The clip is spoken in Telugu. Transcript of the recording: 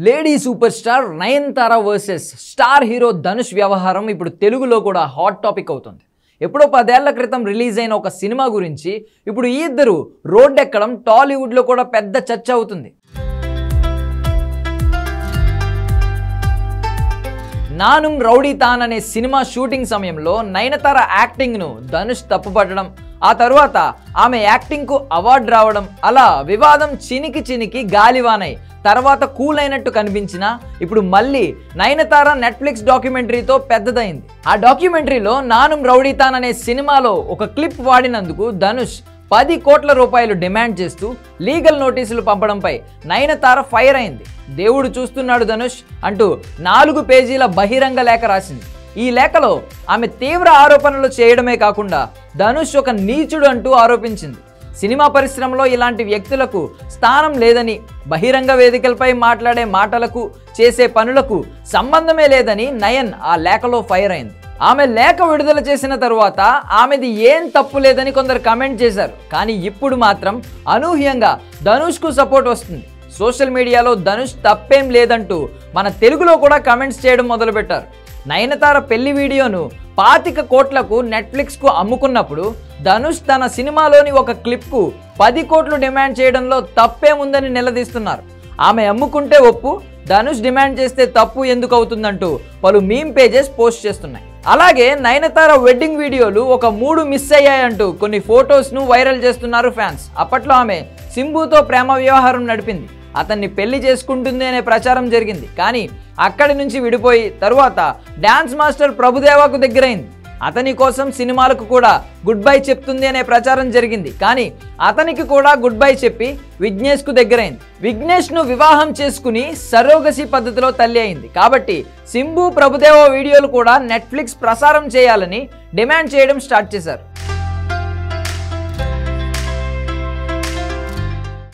Lady super star Nayanthara versus star hero Dhanush వ్యవహారం ఇప్పుడు తెలుగులో కూడా హాట్ టాపిక్ అవుతుంది. ఎప్పుడో 10 ఏళ్ల క్రితం రిలీజ్ అయిన ఒక సినిమా గురించి ఇప్పుడు ఈ ఇద్దరు రోడ్డెక్కడం టాలీవుడ్లో కూడా పెద్ద చర్చ అవుతుంది. నానుం రౌడీ తాన్ అనే సినిమా షూటింగ్ సమయంలో నయనతార యాక్టింగ్ను ధనుష్ తప్పుపట్టడం, ఆ తర్వాత ఆమె యాక్టింగ్కు అవార్డు రావడం, అలా వివాదం చినికి గాలివానై తర్వాత కూల్ అయినట్టు కనిపించినా ఇప్పుడు మళ్ళీ నయనతార నెట్ఫ్లిక్స్ డాక్యుమెంటరీతో పెద్దదైంది. ఆ డాక్యుమెంటరీలో నానుం రౌడీ తాన్ అనే సినిమాలో ఒక క్లిప్ వాడినందుకు ధనుష్ 10 కోట్ల రూపాయలు డిమాండ్ చేస్తూ లీగల్ నోటీసులు పంపడంపై నయనతార ఫైర్ అయింది. దేవుడు చూస్తున్నాడు ధనుష్ అంటూ 4 పేజీల బహిరంగ లేఖ రాసింది. ఈ లేఖలో ఆమె తీవ్ర ఆరోపణలు చేయడమే కాకుండా ధనుష్ ఒక నీచుడు అంటూ ఆరోపించింది. సినిమా పరిశ్రమలో ఇలాంటి వ్యక్తులకు స్థానం లేదని, బహిరంగ వేదికలపై మాట్లాడే మాటలకు చేసే పనులకు సంబంధమే లేదని నయన్ ఆ లేఖలో ఫైర్ అయింది. ఆమె లేఖ విడుదల చేసిన తరువాత ఆమెది ఏం తప్పు లేదని కొందరు కమెంట్ చేశారు. కానీ ఇప్పుడు మాత్రం అనూహ్యంగా ధనుష్కు సపోర్ట్ వస్తుంది. సోషల్ మీడియాలో ధనుష్ తప్పేం లేదంటూ మన తెలుగులో కూడా కమెంట్స్ చేయడం మొదలుపెట్టారు. నయనతార పెళ్లి వీడియోను 25 కోట్లకు నెట్ఫ్లిక్స్కు అమ్ముకున్నప్పుడు ధనుష్ తన సినిమాలోని ఒక క్లిప్కు 10 కోట్లు డిమాండ్ చేయడంలో తప్పేముందని నిలదీస్తున్నారు. ఆమె అమ్ముకుంటే ఒప్పు, ధనుష్ డిమాండ్ చేస్తే తప్పు ఎందుకు అవుతుందంటూ పలు మీమ్ పేజెస్ పోస్ట్ చేస్తున్నాయి. అలాగే నయనతార వెడ్డింగ్ వీడియోలు ఒక 3 మిస్ అయ్యాయంటూ కొన్ని ఫొటోస్ను వైరల్ చేస్తున్నారు ఫ్యాన్స్. అప్పట్లో ఆమె సింబుతో ప్రేమ వ్యవహారం నడిపింది, అతన్ని పెళ్లి చేసుకుంటుంది అనే ప్రచారం జరిగింది. కానీ అక్కడి నుంచి విడిపోయి తరువాత డాన్స్ మాస్టర్ ప్రభుదేవాకు దగ్గరైంది. అతని కోసం సినిమాలకు కూడా గుడ్ బై చెప్తుంది అనే ప్రచారం జరిగింది. కానీ అతనికి కూడా గుడ్ బై చెప్పి విఘ్నేష్కు దగ్గరైంది. విఘ్నేష్ను వివాహం చేసుకుని సరోగసి పద్ధతిలో తల్లి అయింది. కాబట్టి సింబు ప్రభుదేవ వీడియోలు కూడా నెట్ఫ్లిక్స్ ప్రసారం చేయాలని డిమాండ్ చేయడం స్టార్ట్ చేశారు.